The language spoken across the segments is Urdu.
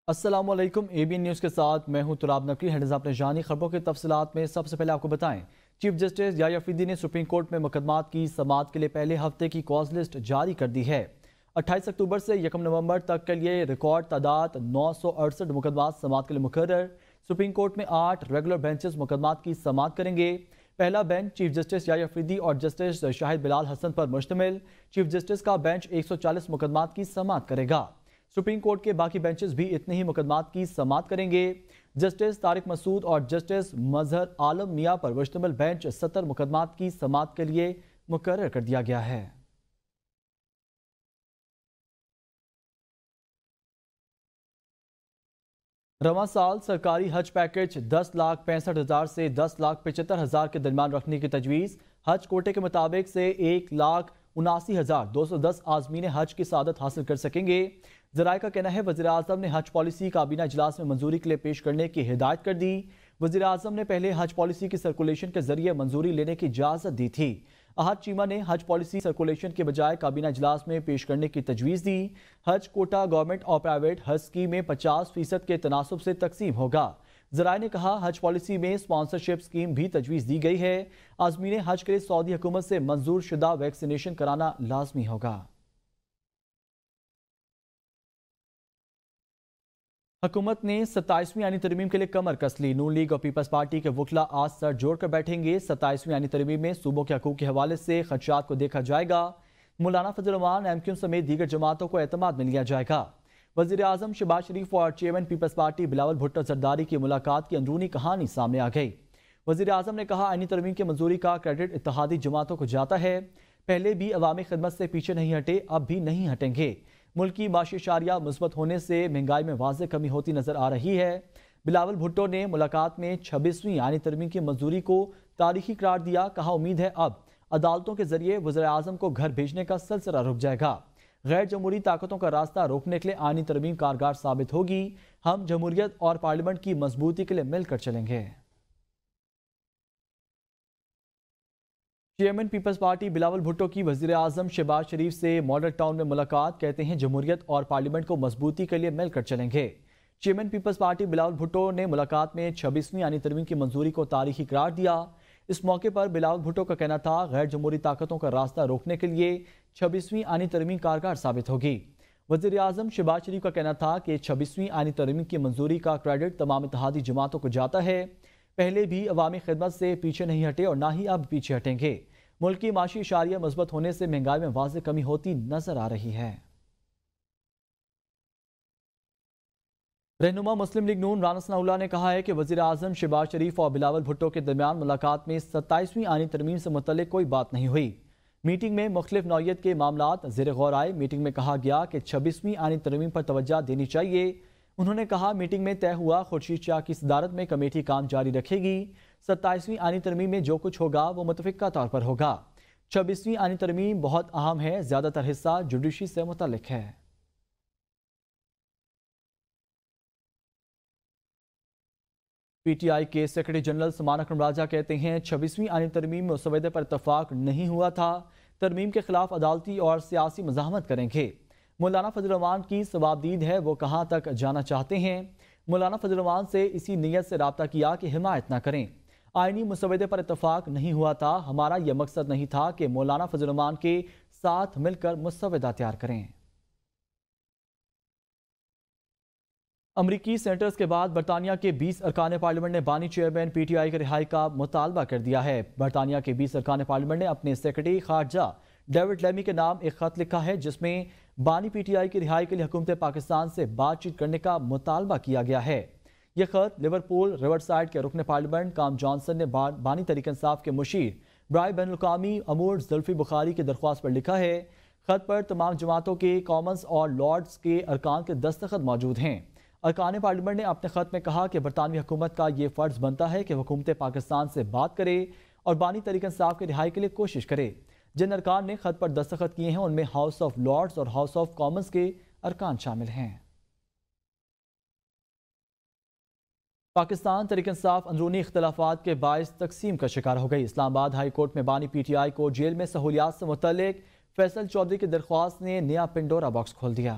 السلام علیکم ABN نیوز کے ساتھ میں ہوں تراب نقوی۔ ہیڈلائنز آپ نے جانی۔ خبروں کے تفصیلات میں سب سے پہلے آپ کو بتائیں، چیف جسٹس یحییٰ فریدی نے سپریم کورٹ میں مقدمات کی سماعت کے لیے پہلے ہفتے کی کاز لسٹ جاری کر دی ہے۔ 28 اکتوبر سے 1 نومبر تک کے لیے ریکارڈ تعداد 968 مقدمات سماعت کے لیے مقرر۔ سپریم کورٹ میں 8 ریگولر بینچز مقدمات کی سماعت کریں گے۔ پہلا بینچ چیف جسٹس یحییٰ فریدی اور جسٹس شاہد بلال حسن پر مشتمل۔ چیف جسٹس کا بینچ 140 مقدمات کی سماعت کرے گا۔ سپریم کورٹ کے باقی بینچز بھی اتنے ہی مقدمات کی سماعت کریں گے۔ جسٹس طارق مسعود اور جسٹس مظہر عالم میاں پر مشتمل بینچ 70 مقدمات کی سماعت کے لیے مقرر کر دیا گیا ہے۔ رواں سال سرکاری حج پیکج 10,65,000 سے 10,75,000 کے درمیان رکھنے کی تجویز۔ حج کوٹے کے مطابق سے 1,79,210 عازمین حج کی سعادت حاصل کر سکیں گے۔ ذرائع کا کہنا ہے وزیر اعظم نے حج پالیسی کابینہ اجلاس میں منظوری کے لیے پیش کرنے کی ہدایت کر دی۔ وزیر اعظم نے پہلے حج پالیسی کی سرکولیشن کے ذریعے منظوری لینے کی اجازت دی تھی۔ احد چیمہ نے حج پالیسی سرکولیشن کے بجائے کابینہ اجلاس میں پیش کرنے کی تجویز دی۔ حج کوٹا گورنمنٹ اور پرائیویٹ حج اسکیم میں 50% کے تناسب سے تقسیم ہوگا۔ ذرائع نے کہا حج پالیسی میں اسپانسرشپ اسکیم بھی تجویز دی گئی ہے۔ عازمین حج کے لیے سعودی حکومت سے منظور شدہ ویکسینیشن کرانا لازمی ہوگا۔ حکومت نے 27ویں آئینی ترمیم کے لیے کمر کس لی۔ نون لیگ اور پیپلز پارٹی کے وکلاء آج سر جوڑ کر بیٹھیں گے۔ 27ویں آئینی ترمیم میں صوبوں کے حقوق کے حوالے سے خدشات کو دیکھا جائے گا۔ مولانا فضل الرحمان MQ سمیت دیگر جماعتوں کو اعتماد میں لیا جائے گا۔ وزیر اعظم شہباز شریف اور چیئرمین پیپلز پارٹی بلاول بھٹو زرداری کی ملاقات کی اندرونی کہانی سامنے آ گئی۔ وزیر اعظم نے کہا آئینی ترمیم کی منظوری کا کریڈٹ اتحادی جماعتوں کو جاتا ہے۔ پہلے بھی عوامی خدمت سے پیچھے نہیں ہٹے، اب بھی نہیں ہٹیں گے۔ ملکی معاشی اشاریہ مثبت ہونے سے مہنگائی میں واضح کمی ہوتی نظر آ رہی ہے۔ بلاول بھٹو نے ملاقات میں 26ویں آئینی ترمیم کی منظوری کو تاریخی قرار دیا۔ کہا امید ہے اب عدالتوں کے ذریعے وزیر اعظم کو گھر بھیجنے کا سلسلہ رک جائے گا۔ غیر جمہوری طاقتوں کا راستہ روکنے کے لیے آئینی ترمیم کارگر ثابت ہوگی۔ ہم جمہوریت اور پارلیمنٹ کی مضبوطی کے لیے مل کر چلیں گے۔ چیئرمین پیپلز پارٹی بلاول بھٹو کی وزیر اعظم شہباز شریف سے ماڈل ٹاؤن میں ملاقات۔ کہتے ہیں جمہوریت اور پارلیمنٹ کو مضبوطی کے لیے مل کر چلیں گے۔ چیئرمین پیپلز پارٹی بلاول بھٹو نے ملاقات میں 26ویں آئینی ترمیم کی منظوری کو تاریخی قرار دیا۔ اس موقع پر بلاول بھٹو کا کہنا تھا غیر جمہوری طاقتوں کا راستہ روکنے کے لیے 26ویں آئینی ترمیم کارگر ثابت ہوگی۔ وزیر اعظم شہباز شریف کا کہنا تھا کہ 26ویں آئینی ترمیم کی منظوری کا کریڈٹ تمام اتحادی جماعتوں کو جاتا ہے۔ پہلے بھی عوامی خدمت سے پیچھے نہیں ہٹے اور نہ ہی اب پیچھے ہٹیں گے۔ ملکی معاشی اشاریہ مثبت ہونے سے مہنگائی میں واضح کمی ہوتی نظر آ رہی ہے۔ رہنما مسلم لیگ نون رانا ثناء اللہ نے کہا ہے کہ وزیر اعظم شہباز شریف اور بلاول بھٹو کے درمیان ملاقات میں 27ویں آئینی ترمیم سے متعلق کوئی بات نہیں ہوئی۔ میٹنگ میں مختلف نوعیت کے معاملات زیر غور آئے۔ میٹنگ میں کہا گیا کہ 26ویں آئینی ترمیم پر توجہ دینی چاہیے۔ انہوں نے کہا میٹنگ میں طے ہوا خورشید شاہ کی صدارت میں کمیٹی کام جاری رکھے گی۔ 27ویں آئینی ترمیم میں جو کچھ ہوگا وہ متفقہ طور پر ہوگا۔ 26ویں آئینی ترمیم بہت اہم ہے، زیادہ تر حصہ جوڈیشری سے متعلق ہے۔ PTI کے سیکرٹری جنرل سمان اکرم راجہ کہتے ہیں 26ویں آئینی ترمیم میں مسودے پر اتفاق نہیں ہوا تھا۔ ترمیم کے خلاف عدالتی اور سیاسی مزاحمت کریں گے۔ مولانا فضل الرحمان کی ثوابدید ہے، وہ کہاں تک جانا چاہتے ہیں۔ مولانا فضل الرحمان سے اسی نیت سے رابطہ کیا کہ حمایت نہ کریں۔ آئینی مسودے پر اتفاق نہیں ہوا تھا، ہمارا یہ مقصد نہیں تھا کہ مولانا فضل الرحمان کے ساتھ مل کر مسودہ تیار کریں۔ امریکی سینیٹرز کے بعد برطانیہ کے 20 ارکان پارلیمنٹ نے بانی چیئرمین PTI کی رہائی کا مطالبہ کر دیا ہے۔ برطانیہ کے 20 ارکان پارلیمنٹ نے اپنے سیکرٹری خارجہ ڈیوڈ لیمی کے نام ایک خط لکھا ہے جس میں بانی PTI کی رہائی کے لیے حکومت پاکستان سے بات چیت کرنے کا مطالبہ کیا گیا ہے۔ یہ خط لیورپول ریور سائڈ کے رکن پارلیمنٹ کام جانسن نے بانی تحریک انصاف کے مشیر برائے بین الاقوامی امور زلفی بخاری کی درخواست پر لکھا ہے۔ خط پر تمام جماعتوں کے کامنز اور لارڈز کے ارکان کے دستخط موجود ہیں۔ ارکان پارلیمنٹ نے اپنے خط میں کہا کہ برطانوی حکومت کا یہ فرض بنتا ہے کہ حکومت پاکستان سے بات کرے اور بانی تحریک انصاف کی رہائی کے لیے کوشش کرے۔ جن ارکان نے خط پر دستخط کیے ہیں ان میں ہاؤس آف لارڈز اور ہاؤس آف کامنز کے ارکان شامل ہیں۔ پاکستان تحریک انصاف اندرونی اختلافات کے باعث تقسیم کا شکار ہو گئی۔ اسلام آباد ہائی کورٹ میں بانی PTI کو جیل میں سہولیات سے متعلق فیصل چودھری کی درخواست نے نیا پنڈورا باکس کھول دیا۔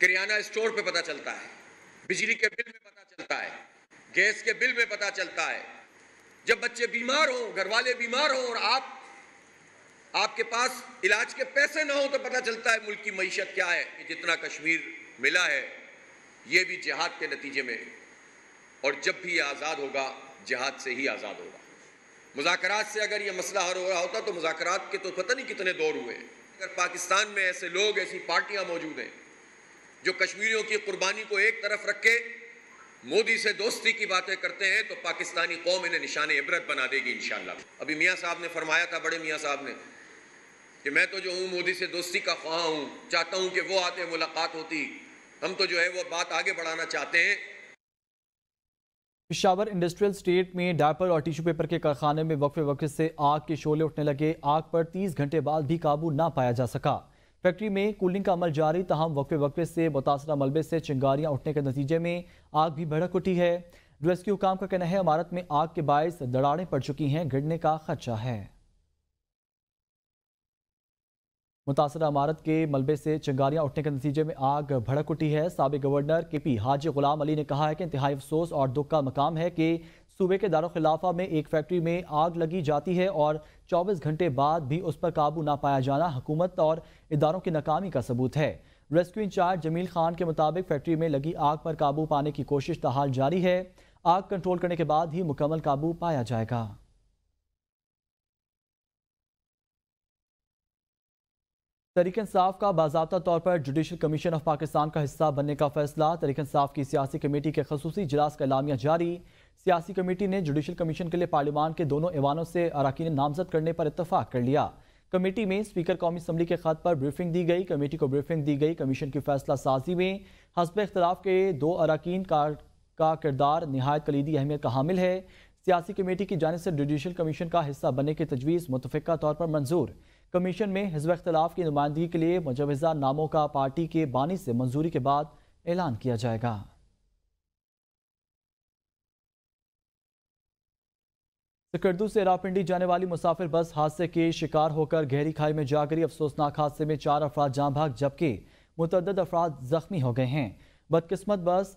کریانہ اسٹور پہ پتہ چلتا ہے, بجلی کے بل میں پتہ چلتا ہے, گیس کے بل میں پتہ چلتا ہے. جب بچے بیمار ہوں, گھر والے بیمار ہوں اور آپ کے پاس علاج کے پیسے نہ ہوں تو پتہ چلتا ہے ملک کی معیشت کیا ہے. جتنا کشمیر ملا ہے یہ بھی جہاد کے نتیجے میں, اور جب بھی یہ آزاد ہوگا جہاد سے ہی آزاد ہوگا. مذاکرات سے اگر یہ مسئلہ حل ہو رہا ہوتا تو مذاکرات کے تو پتہ نہیں کتنے دور ہوئے ہیں. اگر پاکستان میں ایسے لوگ, ایسی پارٹیاں موجود ہیں جو کشمیریوں کی قربانی کو ایک طرف رکھ کے مودی سے دوستی کی باتیں کرتے ہیں تو پاکستانی قوم انہیں نشان عبرت بنا دے گی انشاءاللہ. ابھی میاں صاحب نے فرمایا تھا, بڑے میاں صاحب نے, کہ میں تو جو ہوں مودی سے دوستی کا خواہاں ہوں, چاہتا ہوں کہ وہ آتے ملاقات ہوتی, ہم تو جو ہے وہ بات آگے بڑھانا چاہتے ہیں. پشاور انڈسٹریل اسٹیٹ میں ڈائپر اور ٹیشو پیپر کے کارخانے میں وقفے وقت سے آگ کے شعلے اٹھنے لگے. آگ پر 30 گھنٹے بعد بھی قابو نہ پایا جا سکا. فیکٹری میں کولنگ کا عمل جاری, تاہم وقفے وقفے سے متاثرہ ملبے سے چنگاریاں اٹھنے کے نتیجے میں آگ بھی بھڑک اٹھی ہے. ریسکیو حکام کا کہنا ہے عمارت میں آگ کے باعث دراڑیں پڑ چکی ہیں, گرنے کا خدشہ ہے. متاثرہ عمارت کے ملبے سے چنگاریاں اٹھنے کے نتیجے میں آگ بھڑک اٹھی ہے. سابق گورنر کے پی حاجی غلام علی نے کہا ہے کہ انتہائی افسوس اور دکھ کا مقام ہے کہ صوبے کے دارالخلافہ میں ایک فیکٹری میں آگ لگی جاتی ہے اور 24 گھنٹے بعد بھی اس پر قابو نہ پایا جانا حکومت اور اداروں کی ناکامی کا ثبوت ہے. ریسکیو انچارج جمیل خان کے مطابق فیکٹری میں لگی آگ پر قابو پانے کی کوشش تاحال جاری ہے. آگ کنٹرول کرنے کے بعد ہی مکمل قابو پایا جائے گا. تحریک انصاف کا باضابطہ طور پر جوڈیشل کمیشن آف پاکستان کا حصہ بننے کا فیصلہ. تحریک انصاف کی سیاسی کمیٹی کے خصوصی اجلاس کا اعلامیہ جاری. سیاسی کمیٹی نے جوڈیشل کمیشن کے لیے پارلیمان کے دونوں ایوانوں سے اراکین نامزد کرنے پر اتفاق کر لیا. کمیٹی میں اسپیکر قومی اسمبلی کے خط پر بریفنگ دی گئی. کمیٹی کو بریفنگ دی گئی. کمیشن کی فیصلہ سازی میں حسب اختلاف کے 2 اراکین کا کردار نہایت کلیدی اہمیت کا حامل ہے. سیاسی کمیٹی کی جانب سے جوڈیشل کمیشن کا حصہ بننے کی تجویز متفقہ طور پر منظور. کمیشن میں حزب اختلاف کی نمائندگی کے لیے مجوزہ ناموں کا پارٹی کے بانی سے منظوری کے بعد اعلان کیا جائے گا. سکردو سے راولپنڈی جانے والی مسافر بس حادثے کے شکار ہو کر گہری کھائی میں جا گری. افسوسناک حادثے میں 4 افراد جاں بحق جبکہ متعدد افراد زخمی ہو گئے ہیں. بدقسمت بس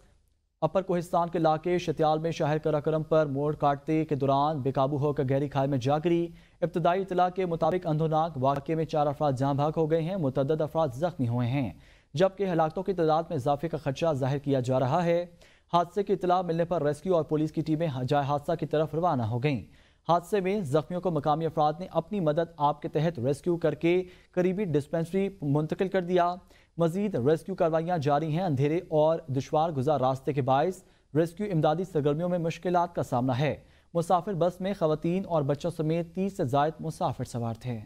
اپر کوہستان کے علاقے شتیال میں شہر کراکرم پر موڑ کاٹتے کے دوران بے قابو ہو کر گہری کھائی میں جا گری. ابتدائی اطلاع کے مطابق اندھوناک واقعے میں 4 افراد جاں بحق ہو گئے ہیں. متعدد افراد زخمی ہوئے ہیں جبکہ ہلاکتوں کی تعداد میں اضافے کا خدشہ ظاہر کیا جا رہا ہے. حادثے کی اطلاع ملنے پر ریسکیو اور پولیس کی ٹیمیں جائے حادثہ کی طرف روانہ ہو گئیں. حادثے میں زخمیوں کو مقامی افراد نے اپنی مدد آپ کے تحت ریسکیو کر کے قریبی ڈسپنسری منتقل کر دیا. مزید ریسکیو کاروائیاں جاری ہیں. اندھیرے اور دشوار گزار راستے کے باعث ریسکیو امدادی سرگرمیوں میں مشکلات کا سامنا ہے. مسافر بس میں خواتین اور بچوں سمیت 30 سے زائد مسافر سوار تھے.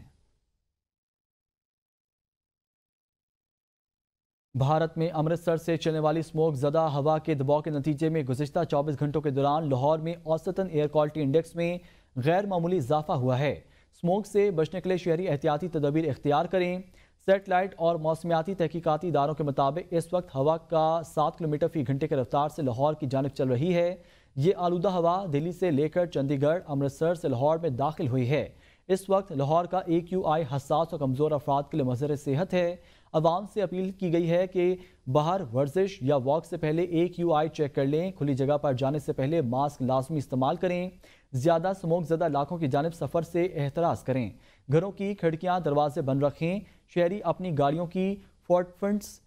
بھارت میں امرتسر سے چلنے والی اسموک زدہ ہوا کے دباؤ کے نتیجے میں گزشتہ 24 گھنٹوں کے دوران لاہور میں اوسطاً ایئر کوالٹی انڈیکس میں غیر معمولی اضافہ ہوا ہے. اسموک سے بچنے کے لیے شہری احتیاطی تدابیر اختیار کریں. سیٹلائٹ اور موسمیاتی تحقیقاتی اداروں کے مطابق اس وقت ہوا کا 7 کلومیٹر فی گھنٹے کی رفتار سے لاہور کی جانب چل رہی ہے. یہ آلودہ ہوا دہلی سے لے کر چندی گڑھ، امرتسر سے لاہور میں داخل ہوئی ہے. اس وقت لاہور کا AQI حساس اور کمزور افراد کے لیے مضر صحت ہے. عوام سے اپیل کی گئی ہے کہ باہر ورزش یا واک سے پہلے AQI چیک کر لیں. کھلی جگہ پر جانے سے پہلے ماسک لازمی استعمال کریں. زیادہ اسموک زدہ علاقوں کی جانب سفر سے احتراز کریں. گھروں کی کھڑکیاں دروازے بند رکھیں. شہری اپنی گاڑیوں کی فوٹپرنٹس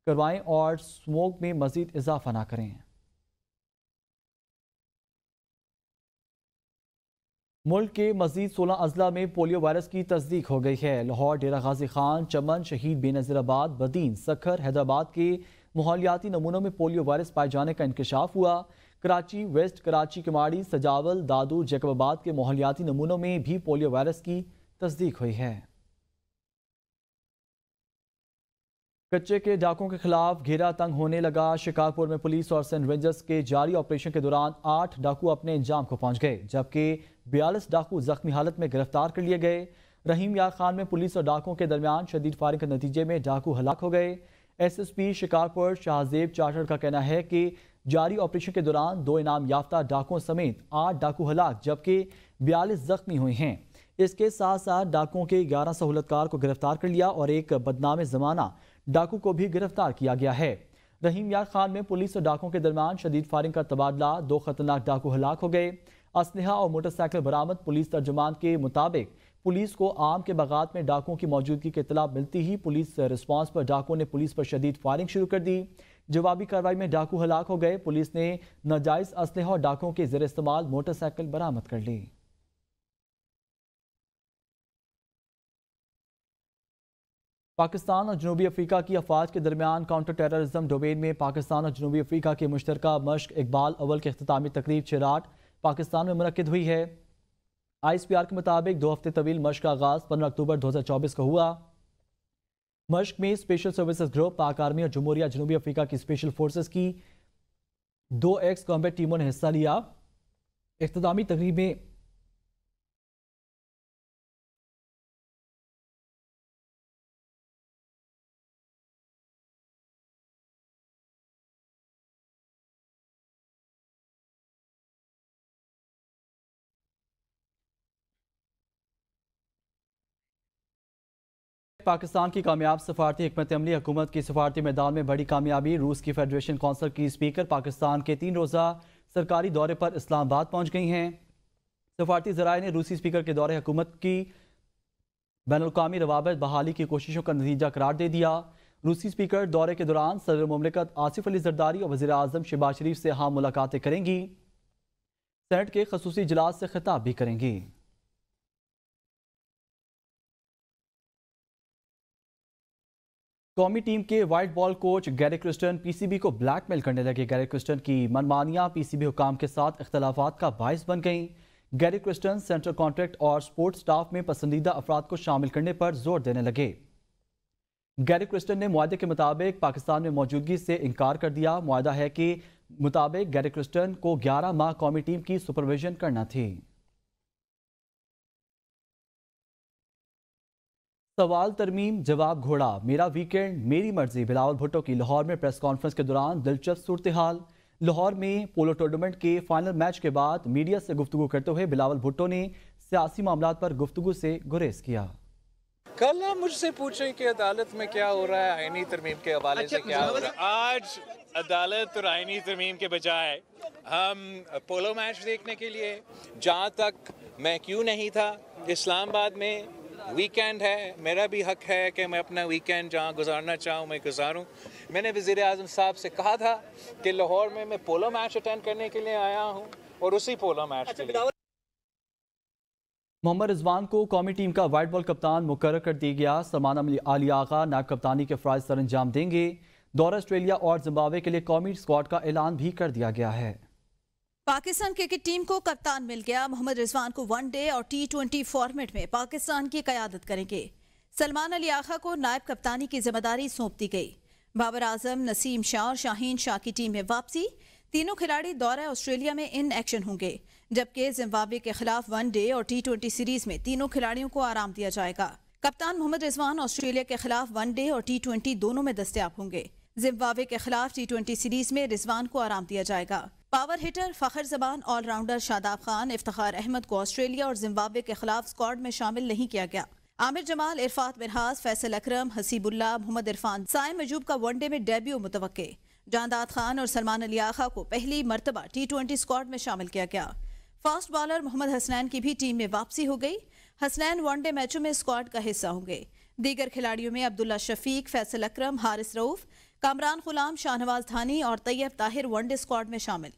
کروائیں اور اسموک میں مزید اضافہ نہ کریں. ملک کے مزید 16 اضلاع میں پولیو وائرس کی تصدیق ہو گئی ہے. لاہور، ڈیرہ غازی خان، چمن، شہید بے نظیر آباد، بدین، سکھر، حیدرآباد کے ماحولیاتی نمونوں میں پولیو وائرس پائے جانے کا انکشاف ہوا. کراچی ویسٹ، کراچی کماڑی، سجاول، دادو، جیکب آباد کے ماحولیاتی نمونوں میں بھی پولیو وائرس کی تصدیق ہوئی ہے. کچے کے ڈاکوں کے خلاف گھیرا تنگ ہونے لگا. شکارپور میں پولیس اور سینٹ رینجرز کے جاری آپریشن کے دوران 8 ڈاکو اپنے انجام کو پہنچ گئے جبکہ 42 ڈاکو زخمی حالت میں گرفتار کر لیے گئے. رحیم یار خان میں پولیس اور ڈاکوں کے درمیان شدید فائرنگ کے نتیجے میں ڈاکو ہلاک ہو گئے. SSP شکارپور شاہزیب چارٹر کا کہنا ہے کہ جاری آپریشن کے دوران 2 انعام یافتہ ڈاکوں سمیت 8 ڈاکو ہلاک جبکہ 42 زخمی ہوئے ہیں. اس کے ساتھ ساتھ ڈاکوں کے 11 سہولت کار کو گرفتار کر لیا اور ایک بدنام زمانہ ڈاکو کو بھی گرفتار کیا گیا ہے۔ رحیم یار خان میں پولیس اور ڈاکوں کے درمیان شدید فائرنگ کا تبادلہ، 2 خطرناک ڈاکو ہلاک ہو گئے۔ اسلحہ اور موٹر سائیکل برآمد۔ پولیس ترجمان کے مطابق پولیس کو عام کے باغات میں ڈاکوؤں کی موجودگی کی اطلاع ملتی ہی پولیس رسپانس پر ڈاکوؤں نے پولیس پر شدید فائرنگ شروع کر دی۔ جوابی کارروائی میں ڈاکو ہلاک ہو گئے۔ پولیس نے ناجائز اسلحہ اور ڈاکوؤں کے زیر استعمال موٹر سائیکل برآمد کر لی۔ پاکستان اور جنوبی افریقہ کی افواج کے درمیان کاؤنٹر ٹیررزم ڈومین میں پاکستان اور جنوبی افریقہ کی مشترکہ مشق اقبال اول کی اختتامی تقریب چراٹ پاکستان میں منعقد ہوئی ہے۔ ISPR کے مطابق 2 ہفتے طویل مشق کا آغاز 15 اکتوبر 2024 کو ہوا۔ مشق میں اسپیشل سروسز گروپ، پاک آرمی اور جمہوریہ جنوبی افریقہ کی اسپیشل فورسز کی 2 ایکس کامبیٹ ٹیموں نے حصہ لیا۔ اختتامی تقریب میں پاکستان کی کامیاب سفارتی حکمت عملی، حکومت کی سفارتی میدان میں بڑی کامیابی۔ روس کی فیڈریشن کونسل کی اسپیکر پاکستان کے 3 روزہ سرکاری دورے پر اسلام آباد پہنچ گئی ہیں۔ سفارتی ذرائع نے روسی اسپیکر کے دورے حکومت کی بین الاقوامی روابط بحالی کی کوششوں کا نتیجہ قرار دے دیا۔ روسی اسپیکر دورے کے دوران صدر مملکت آصف علی زرداری اور وزیر اعظم شہباز شریف سے اہم ملاقاتیں کریں گی۔ سینٹ کے خصوصی اجلاس سے خطاب بھی کریں گی۔ قومی ٹیم کے وائٹ بال کوچ گیری کرسٹن پی سی بی کو بلیک میل کرنے لگے۔ گیری کرسٹن کی منمانیاں پی سی بی حکام کے ساتھ اختلافات کا باعث بن گئیں۔ گیری کرسٹن سینٹرل کانٹریکٹ اور سپورٹ سٹاف میں پسندیدہ افراد کو شامل کرنے پر زور دینے لگے۔ گیری کرسٹن نے معاہدے کے مطابق پاکستان میں موجودگی سے انکار کر دیا۔ معاہدہ ہے کہ مطابق گیری کرسٹن کو 11 ماہ قومی ٹیم کی سپرویژن کرنا تھی۔ سوال ترمیم جواب گھوڑا، میرا ویکینڈ میری مرضی۔ بلاول بھٹو کی لاہور میں پریس کانفرنس کے دوران دلچسپ صورتحال۔ لاہور میں پولو ٹورنامنٹ کے فائنل میچ کے بعد میڈیا سے گفتگو کرتے ہوئے بلاول بھٹو نے سیاسی معاملات پر گفتگو سے گریز کیا۔ کل آپ مجھ سے پوچھیں کہ عدالت میں کیا ہو رہا ہے، آئینی ترمیم کے حوالے سے کیا ہو رہا ہے۔ آج عدالت اور آئینی ترمیم کے بجائے ہم پولو میچ دیکھنے کے لیے، جہاں تک میں کیوں نہیں تھا، اسلام آباد میں ویکینڈ ہے، میرا بھی حق ہے کہ میں اپنا ویکینڈ جہاں گزارنا چاہوں میں گزاروں۔ میں نے وزیر اعظم صاحب سے کہا تھا کہ لاہور میں پولو میچ اٹینڈ کرنے کے لیے آیا ہوں اور اسی پولو میچ کے لیے۔ محمد رضوان کو قومی ٹیم کا وائٹ بال کپتان مقرر کر دیا گیا۔ سلمان علی آغا نائب کپتانی کے فرائض سر انجام دیں گے۔ دورہ آسٹریلیا اور زمبابوے کے لیے قومی اسکواڈ کا اعلان بھی کر دیا گیا ہے۔ پاکستان کرکٹ ٹیم کو کپتان مل گیا۔ محمد رضوان کو ون ڈے اور T20 فارمیٹ میں پاکستان کی قیادت کریں گے۔ سلمان علی آغا کو نائب کپتانی کی ذمہ داری سونپ دی گئی۔ بابر اعظم، نسیم شاہ اور شاہین شاہ کی ٹیم میں واپسی۔ تینوں کھلاڑی دورہ آسٹریلیا میں ان ایکشن ہوں گے، جبکہ زمبابوے کے خلاف ون ڈے اور T20 سیریز میں تینوں کھلاڑیوں کو آرام دیا جائے گا۔ کپتان محمد رضوان آسٹریلیا کے خلاف ون ڈے اور T20 دونوں میں دستیاب ہوں گے۔ زمبابوے کے خلاف T20 سیریز میں رضوان کو آرام دیا جائے گا۔ پاور ہٹر فخر زمان، آل راؤنڈر شاداب خان، افتخار احمد کو آسٹریلیا اور زمبابوے کے خلاف اسکواڈ میں شامل نہیں کیا گیا۔ عامر جمال، عرفات منہاس، فیصل اکرم، حسیب اللہ، محمد عرفان، سائم مجوب کا ون ڈے میں ڈیبیو متوقع۔ جانداد خان اور سلمان علی آغا کو پہلی مرتبہ T20 اسکواڈ میں شامل کیا گیا۔ فاسٹ بالر محمد حسنین کی بھی ٹیم میں واپسی ہو گئی۔ حسنین ون ڈے میچوں میں اسکواڈ کا حصہ ہوں گے۔ دیگر کھلاڑیوں میں عبداللہ شفیق، فیصل اکرم، حارث رؤف، کامران غلام، شاہنواز دھانی اور طیب طاہر ون ڈے اسکواڈ میں شامل۔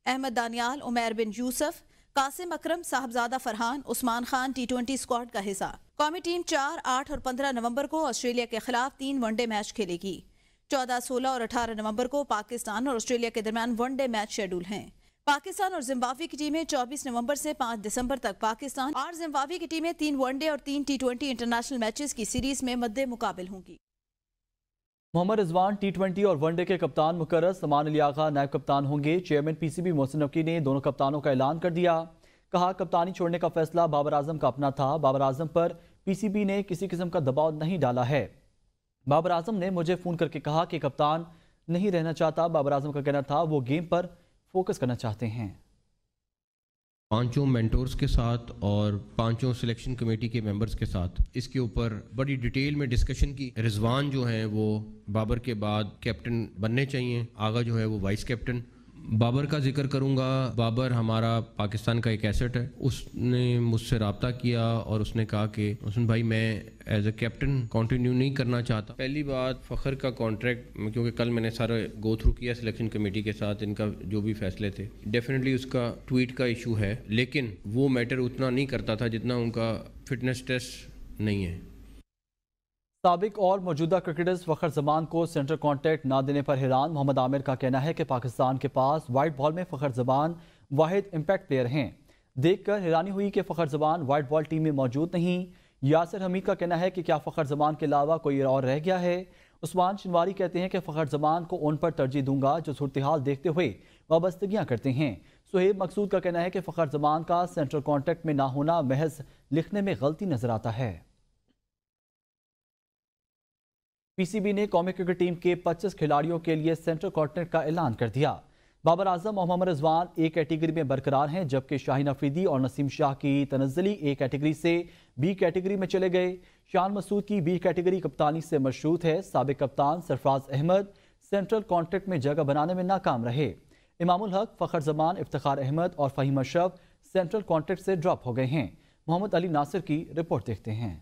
احمد دانیال، عمیر بن یوسف، قاسم اکرم، صاحبزادہ فرحان، عثمان خان T20 اسکواڈ کا حصہ۔ قومی ٹیم 4، 8 اور 15 نومبر کو آسٹریلیا کے خلاف 3 ون ڈے میچ کھیلے گی۔ 14، 16 اور 18 نومبر کو پاکستان اور آسٹریلیا کے درمیان ون ڈے میچ شیڈول ہیں۔ پاکستان اور زمبابوے کی ٹیمیں 24 نومبر سے 5 دسمبر تک پاکستان اور زمبابوے کی ٹیمیں 3 ون ڈے اور 3 T20 انٹرنیشنل میچز کی سیریز میں مد مقابل ہوں گی۔ محمد رضوان T20 اور ون ڈے کے کپتان مقرر، سلمان علی آغا نائب کپتان ہوں گے۔ چیئرمین PCB محسن نقوی نے دونوں کپتانوں کا اعلان کر دیا۔ کہا کپتانی چھوڑنے کا فیصلہ بابر اعظم کا اپنا تھا۔ بابر اعظم پر PCB نے کسی قسم کا دباؤ نہیں ڈالا ہے۔ بابر اعظم نے مجھے فون کر کے کہا کہ کپتان نہیں رہنا چاہتا۔ بابر اعظم کا کہنا تھا وہ گیم پر فوکس کرنا چاہتے ہیں۔ 5 مینٹورز کے ساتھ اور 5 سلیکشن کمیٹی کے ممبرز کے ساتھ اس کے اوپر بڑی ڈیٹیل میں ڈسکشن کی. رضوان جو ہیں وہ بابر کے بعد کیپٹن بننے چاہیے, آغا جو ہے وہ وائس کیپٹن. بابر کا ذکر کروں گا. بابر ہمارا پاکستان کا ایک ایسٹ ہے. اس نے مجھ سے رابطہ کیا اور اس نے کہا کہ حسن بھائی میں ایز اے کیپٹن کنٹینیو نہیں کرنا چاہتا. پہلی بات فخر کا کانٹریکٹ, کیونکہ کل میں نے سارا گو تھرو کیا سلیکشن کمیٹی کے ساتھ ان کا جو بھی فیصلے تھے, ڈیفینیٹلی اس کا ٹویٹ کا ایشو ہے, لیکن وہ میٹر اتنا نہیں کرتا تھا جتنا ان کا فٹنس ٹیسٹ نہیں ہے. سابق اور موجودہ کرکٹرز فخر زمان کو سینٹرل کانٹریکٹ نہ دینے پر حیران. محمد عامر کا کہنا ہے کہ پاکستان کے پاس وائٹ بال میں فخر زمان واحد امپیکٹ پلیئر ہیں. دیکھ کر حیرانی ہوئی کہ فخر زمان وائٹ بال ٹیم میں موجود نہیں. یاسر حمید کا کہنا ہے کہ کیا فخر زمان کے علاوہ کوئی اور رہ گیا ہے. عثمان شنواری کہتے ہیں کہ فخر زمان کو ان پر ترجیح دوں گا جو صورتحال دیکھتے ہوئے وابستگیاں کرتے ہیں. سہیب مقصود کا کہنا ہے کہ فخر زمان کا سینٹرل کانٹریکٹ میں نہ ہونا محض لکھنے میں غلطی نظر آتا ہے. پی سی بی نے قومی کرکٹ ٹیم کے 25 کھلاڑیوں کے لیے سینٹرل کانٹریکٹ کا اعلان کر دیا. بابر اعظم اور محمد رضوان اے کیٹیگری میں برقرار ہیں, جبکہ شاہین افریدی اور نسیم شاہ کی تنزلی اے کیٹیگری سے بی کیٹیگری میں چلے گئے. شان مسعود کی بی کیٹیگری کپتانی سے مشروط ہے. سابق کپتان سرفراز احمد سینٹرل کانٹریکٹ میں جگہ بنانے میں ناکام رہے. امام الحق, فخر زمان, افتخار احمد اور فہیم اشرف سینٹرل کانٹریکٹ سے ڈراپ ہو گئے ہیں. محمد علی ناصر کی رپورٹ دیکھتے ہیں.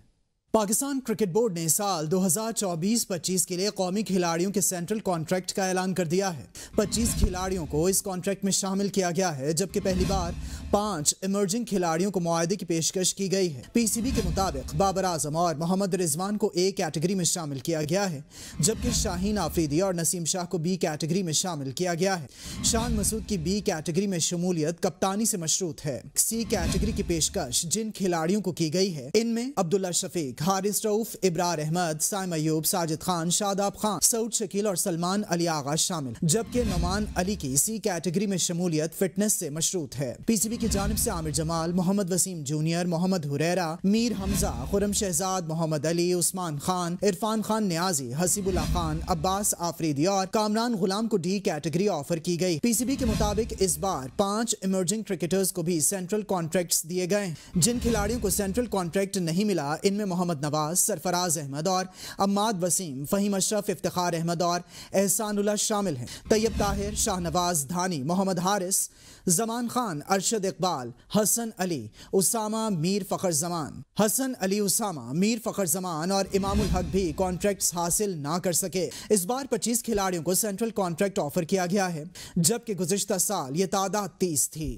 پاکستان کرکٹ بورڈ نے سال 2024-25 کے لیے قومی کھلاڑیوں کے سینٹرل کانٹریکٹ کا اعلان کر دیا ہے. 25 کھلاڑیوں کو اس کانٹریکٹ میں شامل کیا گیا ہے, جبکہ پہلی بار 5 ایمرجنگ کھلاڑیوں کو معاہدے کی پیشکش کی گئی ہے. پی سی بی کے مطابق بابر اعظم اور محمد رضوان کو اے کیٹیگری میں شامل کیا گیا ہے, جبکہ شاہین آفریدی اور نسیم شاہ کو بی کیٹیگری میں شامل کیا گیا ہے. شان مسعود کی بی کیٹیگری میں شمولیت کپتانی سے مشروط ہے. سی کیٹیگری کی پیشکش جن کھلاڑیوں کو کی گئی ہے ان میں عبداللہ شفیق, حارث رؤف, ابرار احمد, سائم ایوب, ساجد خان, شاداب خان, سعود شکیل اور سلمان علی آغا شامل, جبکہ نعمان علی کی سی کیٹیگری میں شمولیت فٹنس سے مشروط ہے. پی سی بی کی جانب سے عامر جمال, محمد وسیم جونیئر, محمد حریرہ, میر حمزہ, خرم شہزاد, محمد علی, عثمان خان, عرفان خان نیازی, حسیب اللہ خان, عباس آفریدی اور کامران غلام کو ڈی کیٹیگری آفر کی گئی. پی سی بی کے مطابق اس بار 5 ایمرجنگ کرکٹرز کو بھی سینٹرل کانٹریکٹس دیے گئے. جن کھلاڑیوں کو سینٹرل کانٹریکٹ نہیں ملا ان میں محمد نواز, سرفراز احمد اور عماد وسیم, فہیم اشرف, افتخار احمد اور احسان اللہ شامل ہیں. طیب طاہر, شاہ نواز دھانی, محمد حارث, زمان خان, ارشد اقبال, حسن علی, اسامہ میر فخر زمان, حسن علی اسامہ میر فخر زمان اور امام الحق بھی کانٹریکٹس حاصل نہ کر سکے. اس بار 25 کھلاڑیوں کو سینٹرل کانٹریکٹ آفر کیا گیا ہے, جبکہ گزشتہ سال یہ تعداد 30 تھی.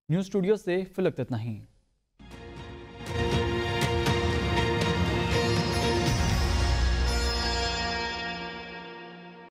نیوز اسٹوڈیو سے فلک اتنا ہی.